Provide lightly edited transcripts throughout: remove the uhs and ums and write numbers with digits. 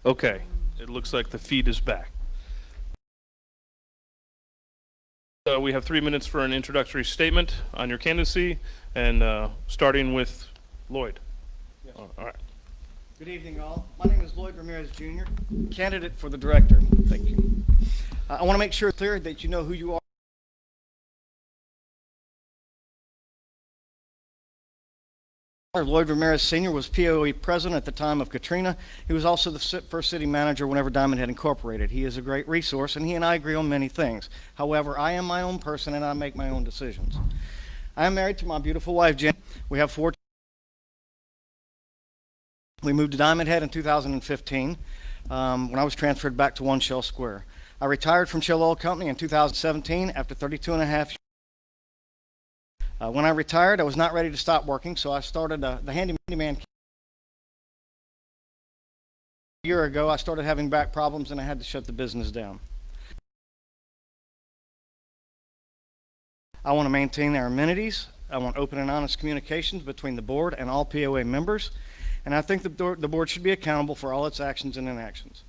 Okay, it looks like the feed is back. So we have 3 minutes for an introductory statement on your candidacy, and starting with Lloyd. Yes. All right. Good evening, all. My name is Lloyd Ramirez Jr., candidate for the director. Thank you. I want to make sure clear that you know who you are. Lloyd Ramirez Sr. was POA president at the time of Katrina. He was also the first city manager whenever Diamondhead Incorporated. He is a great resource, and he and I agree on many things. However, I am my own person, and I make my own decisions. I am married to my beautiful wife, Jen. We have 4 children. We moved to Diamondhead in 2015 when I was transferred back to One Shell Square. I retired from Shell Oil Company in 2017 after 32 and a half years. When I retired, I was not ready to stop working, so I started the handyman. A year ago, I started having back problems and I had to shut the business down. I want to maintain their amenities. I want open and honest communications between the board and all POA members. And I think the board should be accountable for all its actions and inactions.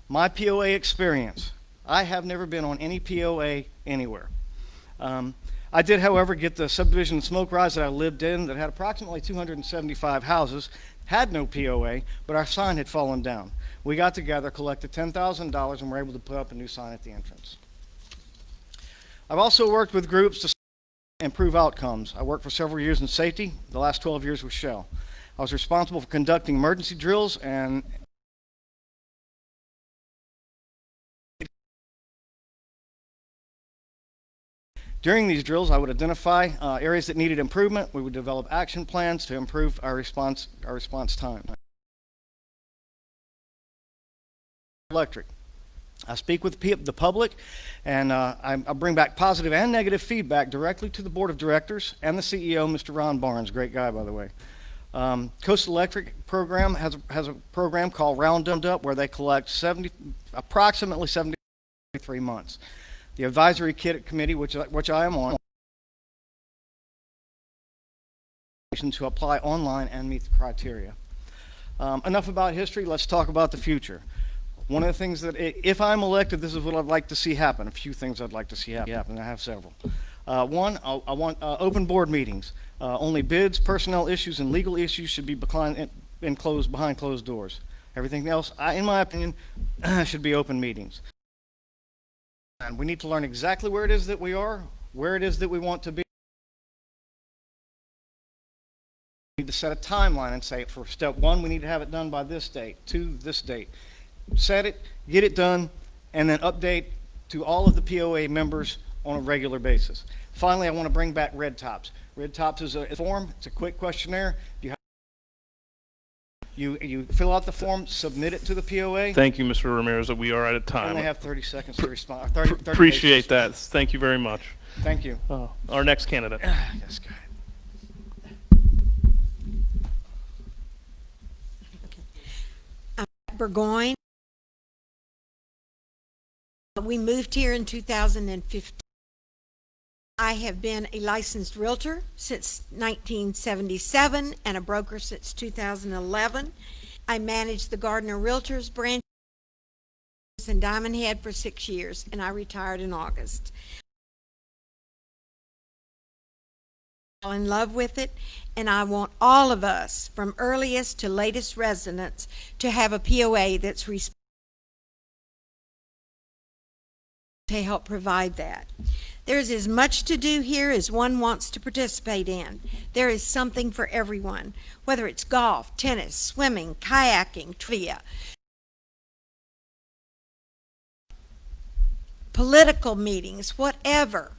My POA experience, I have never been on any POA anywhere. I did, however, get the subdivision in Smoke Rise that I lived in that had approximately 275 houses, had no POA, but our sign had fallen down. We got together, collected $10,000, and were able to put up a new sign at the entrance. I've also worked with groups to improve outcomes. I worked for several years in safety, the last 12 years with Shell. I was responsible for conducting emergency drills and during these drills, I would identify areas that needed improvement. We would develop action plans to improve our response time. Electric. I speak with the public, and I bring back positive and negative feedback directly to the board of directors and the CEO, Mr. Ron Barnes, great guy, by the way. Coastal Electric program has a program called Roundup where they collect approximately 73 months. The advisory committee, which I am on, to apply online and meet the criteria. Enough about history. Let's talk about the future. One of the things that, if I'm elected, this is what I'd like to see happen. A few things I'd like to see happen. I have several. One, I want open board meetings. Only bids, personnel issues, and legal issues should be behind closed doors. Everything else, in my opinion, should be open meetings. And we need to learn exactly where it is that we are, where it is that we want to be. We need to set a timeline and say, for step 1, we need to have it done by this date, 2, this date. Set it, get it done, and then update to all of the POA members on a regular basis. Finally, I want to bring back Red Tops. Red Tops is a form. It's a quick questionnaire. You fill out the form, submit it to the POA. Thank you, Mr. Ramirez. We are out of time. And they have 30 seconds to respond. 30 Appreciate that. Thank you very much. Thank you. Our next candidate. Yes, go ahead. Burgoyne. We moved here in 2015. I have been a licensed realtor since 1977 and a broker since 2011. I managed the Gardner Realtors branch in Diamondhead for 6 years, and I retired in August. I fell in love with it, and I want all of us, from earliest to latest residents, to have a POA that's responsible to help provide that. There's as much to do here as one wants to participate in. There is something for everyone, whether it's golf, tennis, swimming, kayaking, trivia, political meetings, whatever.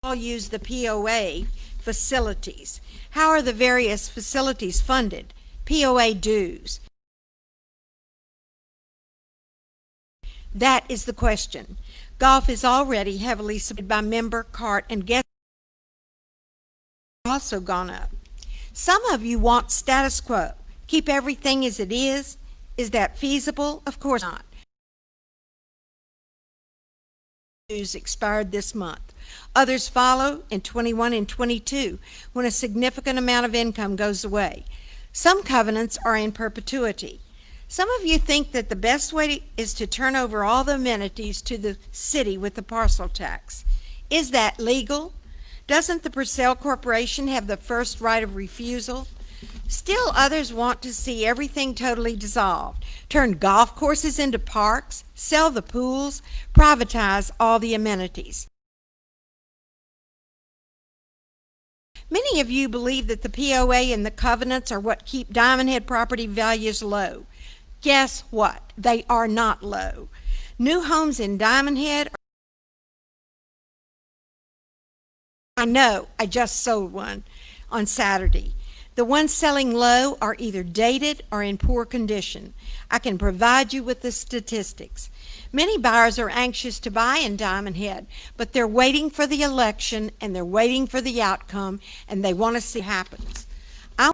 All use the POA facilities. How are the various facilities funded? POA dues. That is the question. Golf is already heavily supported by member, cart, and guest. Also gone up. Some of you want status quo. Keep everything as it is. Is that feasible? Of course not. Dues expired this month. Others follow in 21 and 22 when a significant amount of income goes away. Some covenants are in perpetuity. Some of you think that the best way is to turn over all the amenities to the city with the parcel tax. Is that legal? Doesn't the Purcell Corporation have the first right of refusal? Still others want to see everything totally dissolved, turn golf courses into parks, sell the pools, privatize all the amenities. Many of you believe that the POA and the covenants are what keep Diamondhead property values low. Guess what? They are not low. New homes in Diamondhead are, I know, I just sold one on Saturday. The ones selling low are either dated or in poor condition. I can provide you with the statistics. Many buyers are anxious to buy in Diamondhead, but they're waiting for the election and they're waiting for the outcome and they want to see what happens. I'm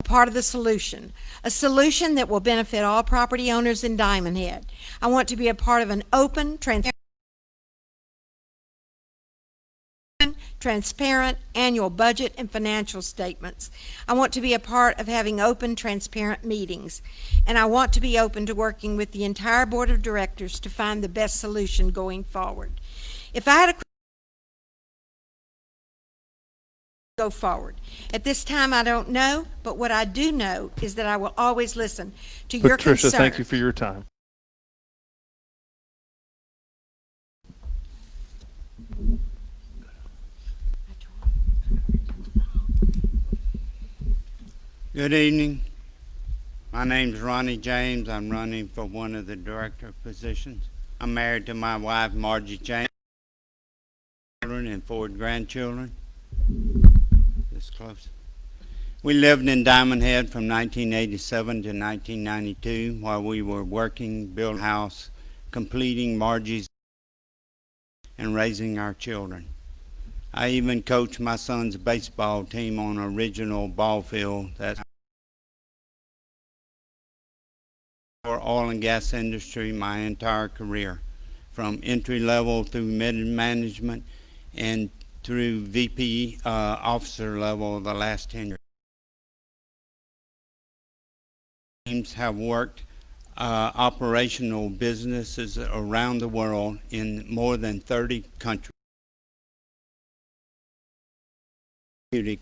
part of the solution, a solution that will benefit all property owners in Diamondhead. I want to be a part of an open, transparent annual budget and financial statements. I want to be a part of having open, transparent meetings. And I want to be open to working with the entire board of directors to find the best solution going forward. If I had a go forward. At this time, I don't know, but what I do know is that I will always listen to your Patricia, concerns. thank you for your time. Good evening. My name's Ronnie James. I'm running for one of the director positions. I'm married to my wife, Margie James, and 4 grandchildren. This close. We lived in Diamondhead from 1987 to 1992 while we were working, building a house, completing Margie's, and raising our children. I even coached my son's baseball team on an original ball field that's for oil and gas industry my entire career, from entry level through mid management and through VP officer level the last 10 years. Teams have worked operational businesses around the world in more than 30 countries.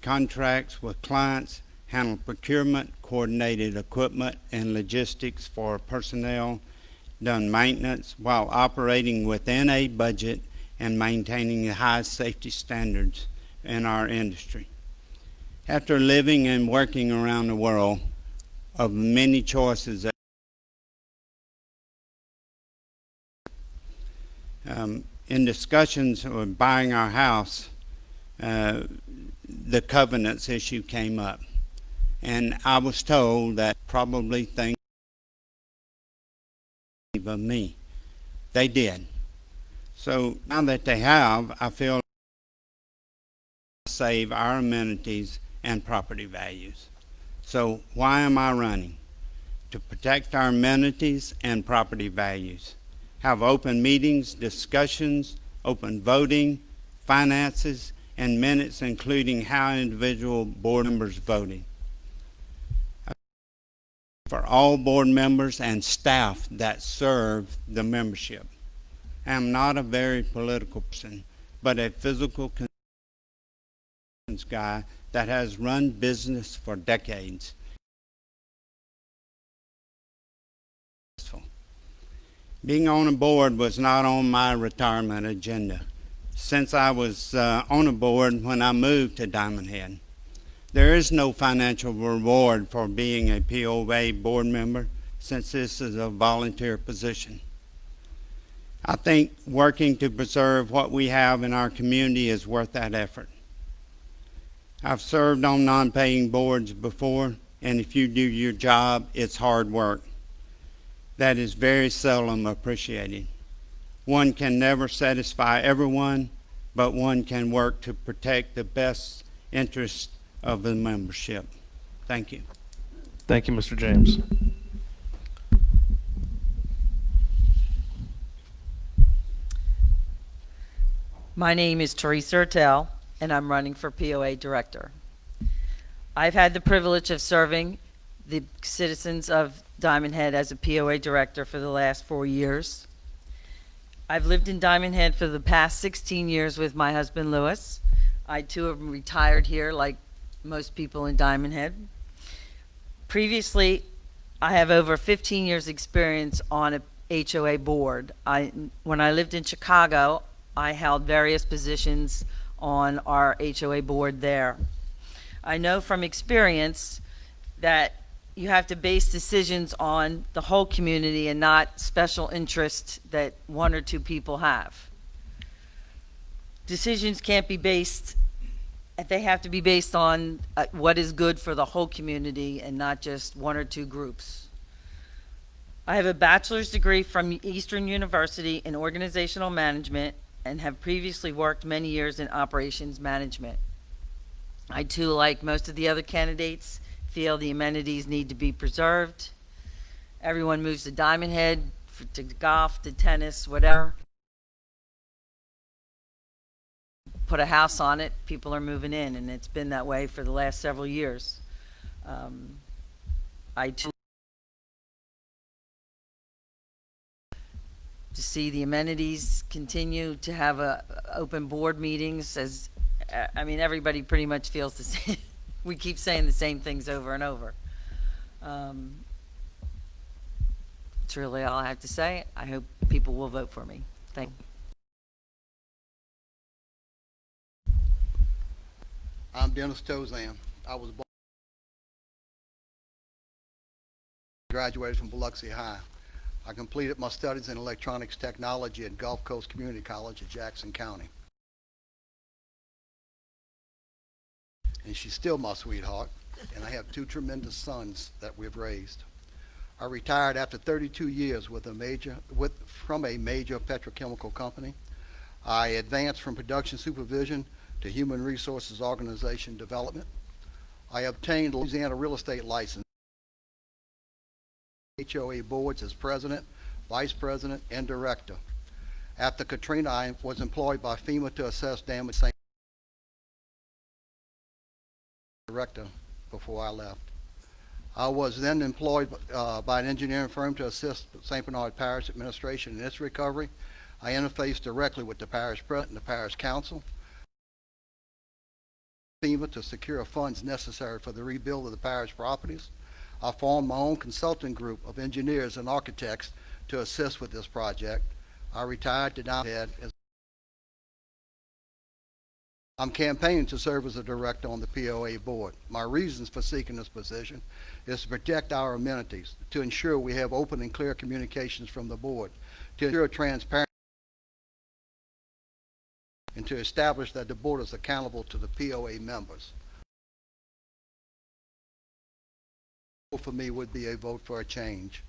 Contracts with clients, handle procurement, coordinated equipment and logistics for personnel, done maintenance while operating within a budget and maintaining the highest safety standards in our industry. After living and working around the world, of many choices in discussions of buying our house, the covenants issue came up, and I was told that probably things of me. They did. So now that they have, I feel save our amenities and property values. So why am I running? To protect our amenities and property values. Have open meetings, discussions, open voting, finances, and minutes including how individual board members voting. For all board members and staff that serve the membership. I am not a very political person, but a physical guy that has run business for decades. Being on a board was not on my retirement agenda since I was on a board when I moved to Diamondhead. There is no financial reward for being a POA board member since this is a volunteer position. I think working to preserve what we have in our community is worth that effort. I've served on non-paying boards before, and if you do your job, it's hard work. That is very seldom appreciated. One can never satisfy everyone, but one can work to protect the best interests of the membership. Thank you. Thank you, Mr. James. My name is Teresa Ertel, and I'm running for POA Director. I've had the privilege of serving the citizens of Diamond Head as a POA director for the last 4 years. I've lived in Diamond Head for the past 16 years with my husband Louis. I too have retired here like most people in Diamond Head. Previously, I have over 15 years experience on a HOA board. When I lived in Chicago, I held various positions on our HOA board there. I know from experience that you have to base decisions on the whole community and not special interest that one or two people have. Decisions can't be based, they have to be based on what is good for the whole community and not just one or two groups. I have a bachelor's degree from Eastern University in organizational management and have previously worked many years in operations management. I too, like most of the other candidates, feel the amenities need to be preserved. Everyone moves to Diamond Head, to golf, to tennis, whatever. Put a house on it, people are moving in, and it's been that way for the last several years. I too to see the amenities continue to have open board meetings. As I mean, everybody pretty much feels the same. We keep saying the same things over and over. That's really all I have to say. I hope people will vote for me. Thank you. I'm Dennis Tozan. I was graduated from Biloxi High. I completed my studies in electronics technology at Gulf Coast Community College at Jackson County. And she's still my sweetheart, and I have two tremendous sons that we've raised. I retired after 32 years from a major petrochemical company. I advanced from production supervision to human resources organization development. I obtained Louisiana real estate license, HOA boards as president, vice president, and director. After Katrina, I was employed by FEMA to assess damage director before I left. I was then employed by an engineering firm to assist St. Bernard Parish administration in its recovery. I interfaced directly with the parish president and the parish council, FEMA, to secure funds necessary for the rebuild of the parish properties. I formed my own consulting group of engineers and architects to assist with this project. I retired to Diamond Head as I'm campaigning to serve as a director on the POA board. My reasons for seeking this position is to protect our amenities, to ensure we have open and clear communications from the board, to ensure transparency, and to establish that the board is accountable to the POA members. For me would be a vote for a change.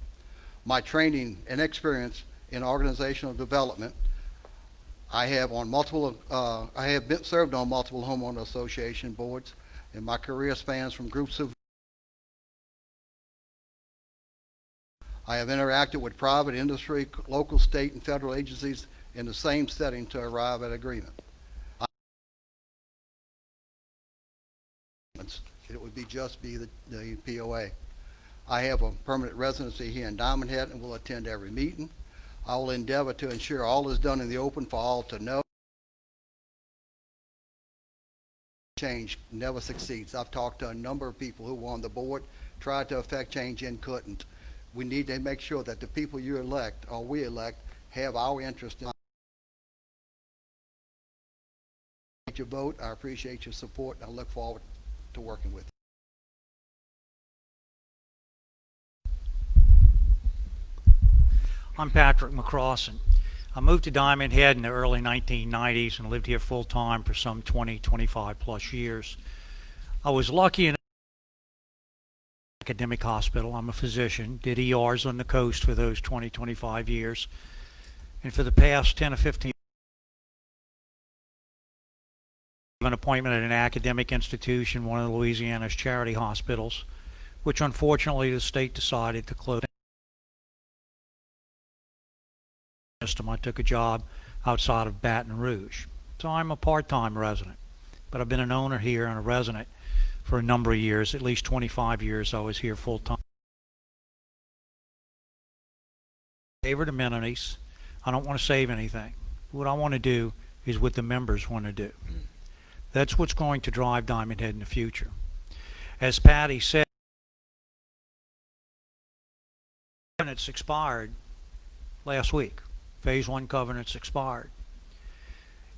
My training and experience in organizational development, I have served on multiple homeowner association boards, and my career spans from groups of. I have interacted with private industry, local, state, and federal agencies in the same setting to arrive at agreement. It would be the POA. I have a permanent residency here in Diamond Head and will attend every meeting. I will endeavor to ensure all is done in the open for all to know. Change never succeeds. I've talked to a number of people who were on the board, tried to affect change and couldn't. We need to make sure that the people you elect, or we elect, have our interest in your vote. I appreciate your support, and I look forward to working with you. I'm Patrick McCrossin. I moved to Diamond Head in the early 1990s and lived here full time for some 25 plus years. I was lucky in academic hospital. I'm a physician, did ERs on the coast for those 25 years. And for the past 10 or 15 an appointment at an academic institution, one of Louisiana's charity hospitals, which unfortunately the state decided to close. I took a job outside of Baton Rouge. So I'm a part-time resident, but I've been an owner here and a resident for a number of years, at least 25 years I was here full time. Favorite amenities. I don't want to save anything. What I want to do is what the members want to do. That's what's going to drive Diamondhead in the future. As Patty said, covenants expired last week. Phase 1 covenants expired.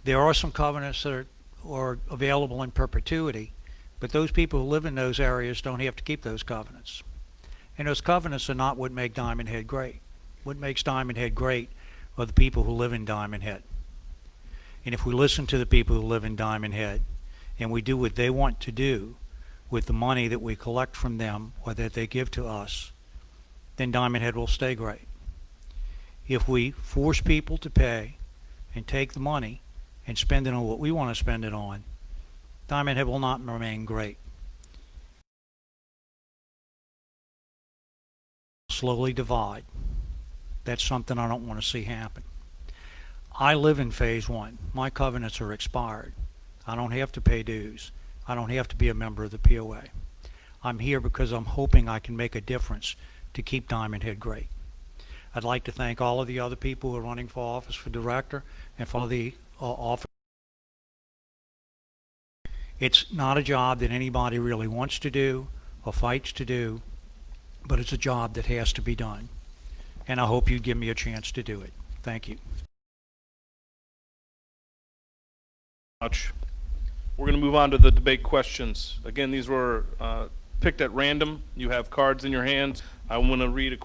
There are some covenants that are available in perpetuity, but those people who live in those areas don't have to keep those covenants. And those covenants are not what make Diamondhead great. What makes Diamondhead great are the people who live in Diamondhead. And if we listen to the people who live in Diamondhead and we do what they want to do with the money that we collect from them or that they give to us, then Diamondhead will stay great. If we force people to pay and take the money and spend it on what we want to spend it on, Diamondhead will not remain great. Slowly divide. That's something I don't want to see happen. I live in phase 1. My covenants are expired. I don't have to pay dues. I don't have to be a member of the POA. I'm here because I'm hoping I can make a difference to keep Diamondhead great. I'd like to thank all of the other people who are running for office for director and for the office. It's not a job that anybody really wants to do or fights to do, but it's a job that has to be done. And I hope you'd give me a chance to do it. Thank you. Much. We're going to move on to the debate questions. Again, these were picked at random. You have cards in your hands. I want to read a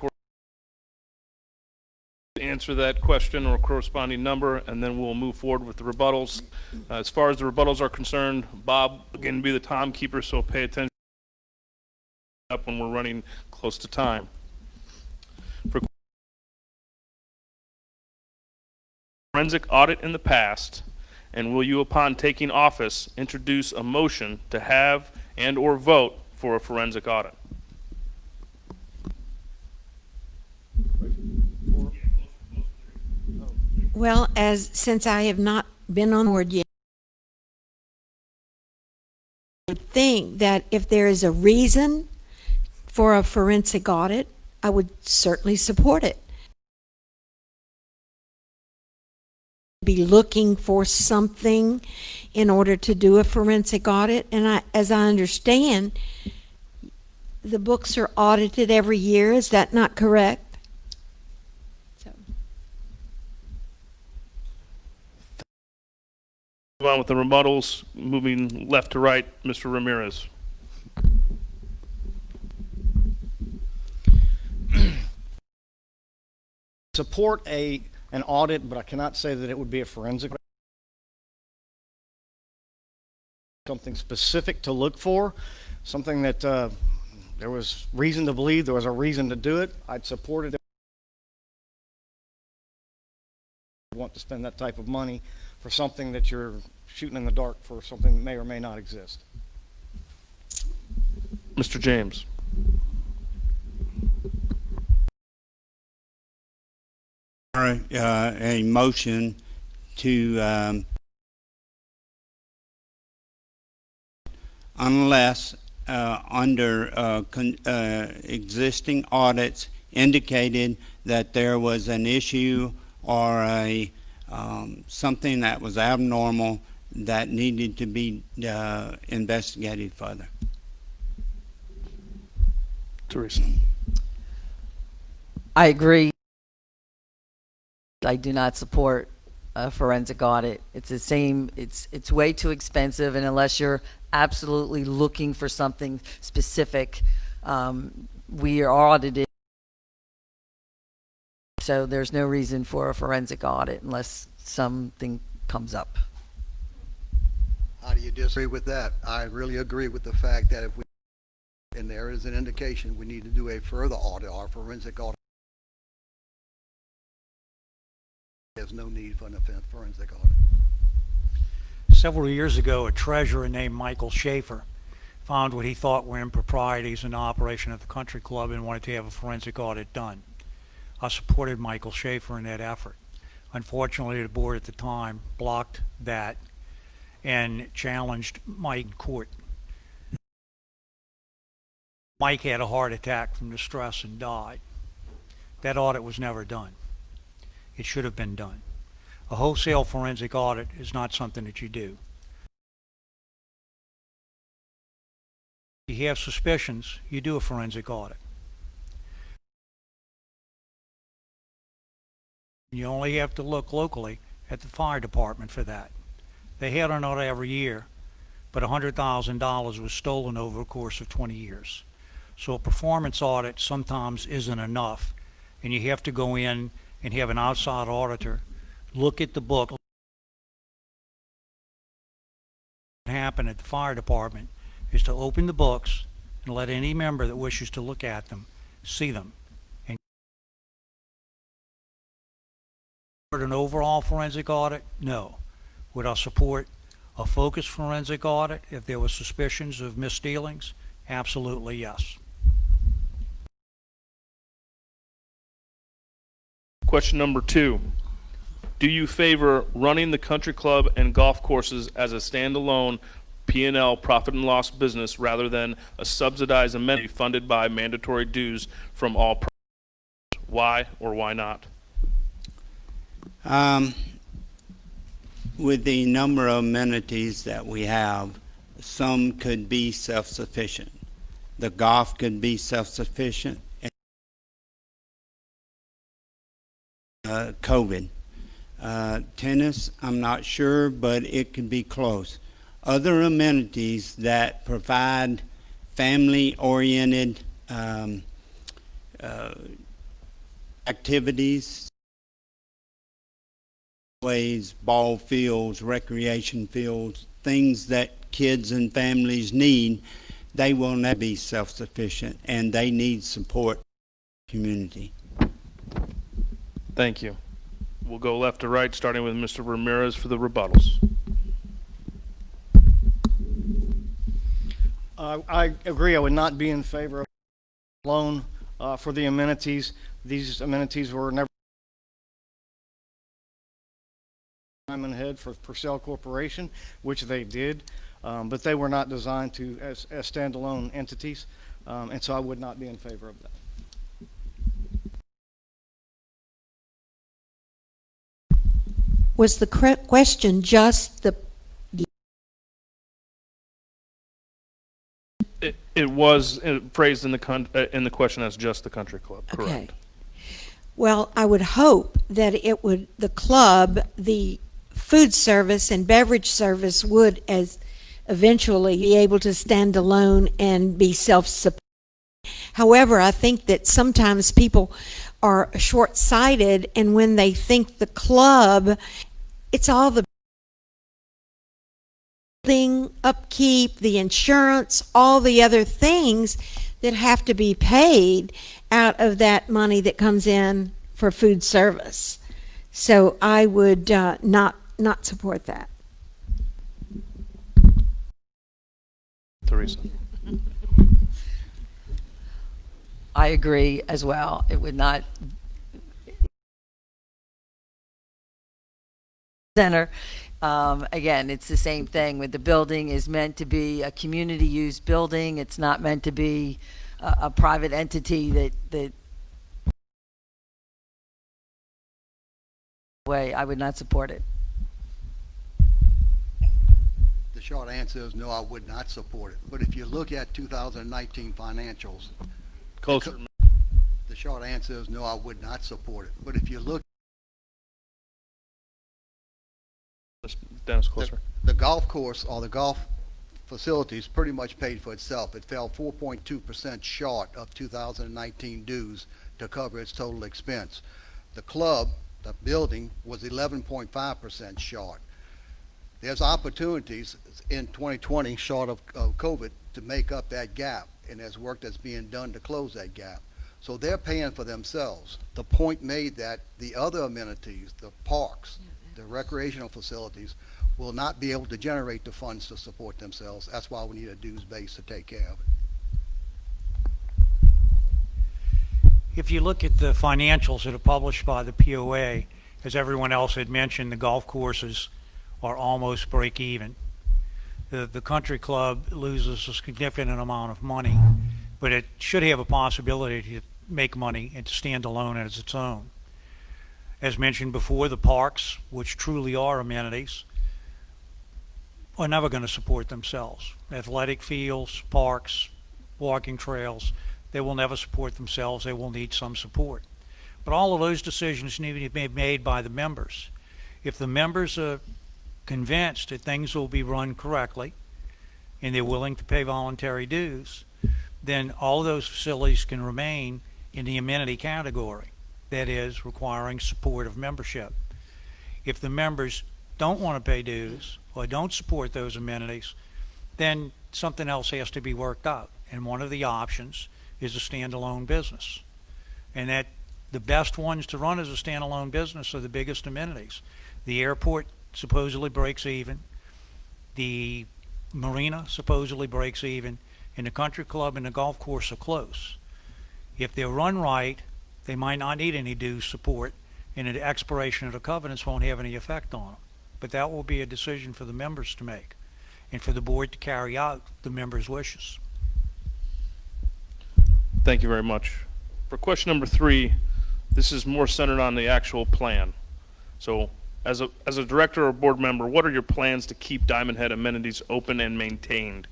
answer that question or corresponding number, and then we'll move forward with the rebuttals. As far as the rebuttals are concerned, Bob, again, be the timekeeper, so pay attention up when we're running close to time. For forensic audit in the past, and will you, upon taking office, introduce a motion to have and or vote for a forensic audit? Well, since I have not been on board yet, I would think that if there is a reason for a forensic audit, I would certainly support it. Be looking for something in order to do a forensic audit, and as I understand, the books are audited every year. Is that not correct? Move on with the rebuttals, moving left to right. Mr. Ramirez. Support an audit, but I cannot say that it would be a forensic. Something specific to look for, something that there was reason to believe there was a reason to do it. I'd support it. Want to spend that type of money for something that you're shooting in the dark for, something that may or may not exist. Mr. James. A motion to unless under existing audits indicated that there was an issue or something that was abnormal that needed to be investigated further. Teresa. I agree. I do not support a forensic audit. It's the same, it's way too expensive, and unless you're absolutely looking for something specific, we are audited. So there's no reason for a forensic audit unless something comes up. How do you disagree with that? I really agree with the fact that if we, and there is an indication we need to do a further audit or forensic audit, there's no need for a forensic audit. Several years ago, a treasurer named Michael Schaefer found what he thought were improprieties in the operation of the country club and wanted to have a forensic audit done. I supported Michael Schaefer in that effort. Unfortunately, the board at the time blocked that and challenged Mike in court. Mike had a heart attack from the stress and died. That audit was never done. It should have been done. A wholesale forensic audit is not something that you do. If you have suspicions, you do a forensic audit. You only have to look locally at the fire department for that. They had an audit every year, but $100,000 was stolen over a course of 20 years. So a performance audit sometimes isn't enough, and you have to go in and have an outside auditor look at the book. What happened at the fire department is to open the books and let any member that wishes to look at them see them. And an overall forensic audit? No. Would I support a focused forensic audit if there were suspicions of misdealings? Absolutely yes. Question number 2. Do you favor running the country club and golf courses as a standalone P&L profit and loss business rather than a subsidized amenity funded by mandatory dues from all properties? Why or why not? With the number of amenities that we have, some could be self-sufficient. The golf could be self-sufficient. COVID. Tennis, I'm not sure, but it could be close. Other amenities that provide family-oriented activities, ways, ball fields, recreation fields, things that kids and families need, they will never be self-sufficient, and they need support from the community. Thank you. We'll go left to right, starting with Mr. Ramirez for the rebuttals. I agree. I would not be in favor of a loan for the amenities. These amenities were never Diamondhead for Purcell Corporation, which they did, but they were not designed to as standalone entities, and so I would not be in favor of that. Was the question just the, It was phrased in the question as just the country club, okay. correct? Well, I would hope that it would, the club, the food service and beverage service would as eventually be able to stand alone and be self-sufficient. However, I think that sometimes people are short-sighted, and when they think the club, it's all the building, upkeep, the insurance, all the other things that have to be paid out of that money that comes in for food service. So I would not support that. Teresa. I agree as well. It would not center. Again, it's the same thing with the building is meant to be a community use building. It's not meant to be a private entity that way. I would not support it. The short answer is no, I would not support it. But if you look at 2019 financials, Closer. the short answer is no, I would not support it. But if you look Dennis, closer. the golf course or the golf facilities pretty much paid for itself. It fell 4.2% short of 2019 dues to cover its total expense. The club, the building, was 11.5% short. There's opportunities in 2020, short of COVID, to make up that gap, and there's work that's being done to close that gap. So they're paying for themselves. The point made that the other amenities, the parks, the recreational facilities, will not be able to generate the funds to support themselves. That's why we need a dues base to take care of it. If you look at the financials that are published by the POA, as everyone else had mentioned, the golf courses are almost break even. The country club loses a significant amount of money but it should have a possibility to make money and to stand alone as its own. As mentioned before, the parks, which truly are amenities, are never going to support themselves. Athletic fields, parks, walking trails, they will never support themselves. They will need some support. But all of those decisions need to be made by the members. If the members are convinced that things will be run correctly and they're willing to pay voluntary dues, then all of those facilities can remain in the amenity category, that is, requiring support of membership. If the members don't want to pay dues or don't support those amenities, then something else has to be worked out. And one of the options is a standalone business. And that the best ones to run as a standalone business are the biggest amenities. The airport supposedly breaks even. The marina supposedly breaks even. And the country club and the golf course are close. If they're run right, they might not need any dues support, and the expiration of the covenants won't have any effect on them. But that will be a decision for the members to make and for the board to carry out the members' wishes. Thank you very much. For question number 3, this is more centered on the actual plan. So as a director or board member, what are your plans to keep Diamondhead amenities open and maintained?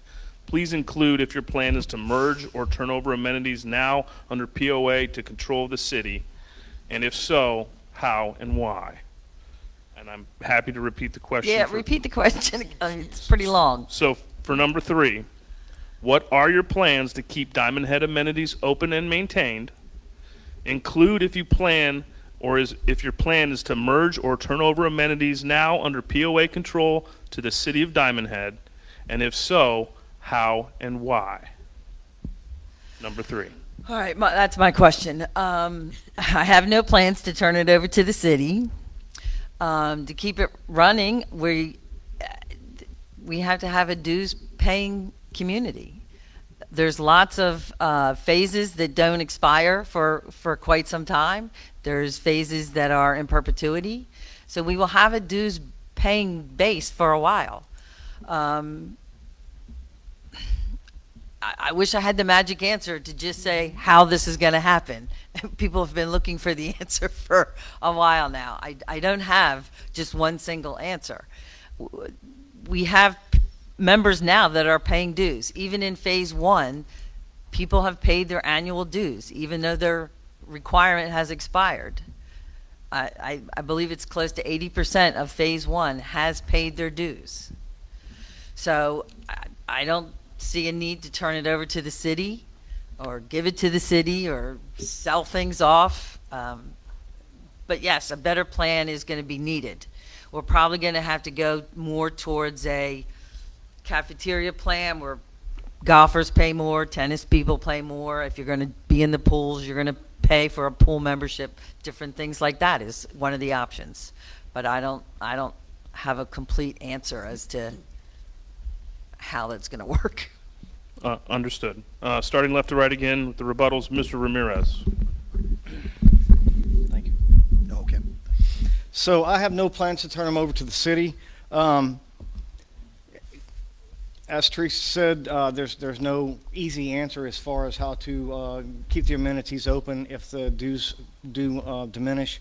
Please include if your plan is to merge or turn over amenities now under POA to control the city, and if so, how and why? And I'm happy to repeat the question. Yeah, repeat the question. It's pretty long. So for number 3, what are your plans to keep Diamondhead amenities open and maintained? Include if you plan if your plan is to merge or turn over amenities now under POA control to the city of Diamondhead, and if so, how and why? Number 3. All right, that's my question. I have no plans to turn it over to the city. To keep it running, we have to have a dues-paying community. There's lots of phases that don't expire for quite some time. There's phases that are in perpetuity. So we will have a dues-paying base for a while. I wish I had the magic answer to just say how this is going to happen. People have been looking for the answer for a while now. I don't have just one single answer. We have members now that are paying dues. Even in phase 1, people have paid their annual dues, even though their requirement has expired. I believe it's close to 80% of phase 1 has paid their dues. So I don't see a need to turn it over to the city or give it to the city or sell things off. But yes, a better plan is going to be needed. We're probably going to have to go more towards a cafeteria plan where golfers pay more, tennis people pay more. If you're going to be in the pools, you're going to pay for a pool membership. Different things like that is one of the options. But I don't have a complete answer as to how that's going to work. Understood. Starting left to right again with the rebuttals, Mr. Ramirez. Thank you. Okay. So I have no plans to turn them over to the city. As Teresa said, there's no easy answer as far as how to keep the amenities open if the dues do diminish.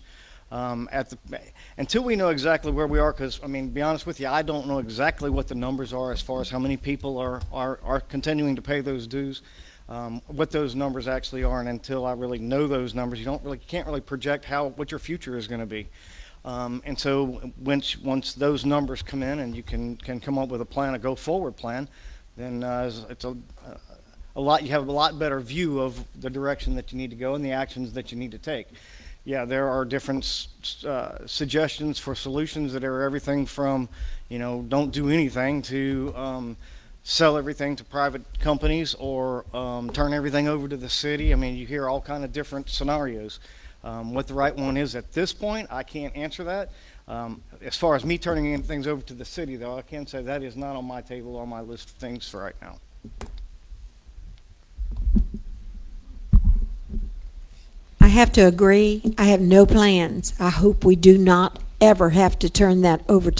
Until we know exactly where we are, because I mean, to be honest with you, I don't know exactly what the numbers are as far as how many people are continuing to pay those dues, what those numbers actually are, and until I really know those numbers, you can't really project what your future is going to be. And so once those numbers come in and you can come up with a plan, a go forward plan, then it's you have a lot better view of the direction that you need to go and the actions that you need to take. Yeah, there are different suggestions for solutions that are everything from, don't do anything to sell everything to private companies or turn everything over to the city. I mean, you hear all kind of different scenarios. What the right one is at this point, I can't answer that. As far as me turning things over to the city, though, I can say that is not on my table, on my list of things for right now. I have to agree. I have no plans. I hope we do not ever have to turn that over to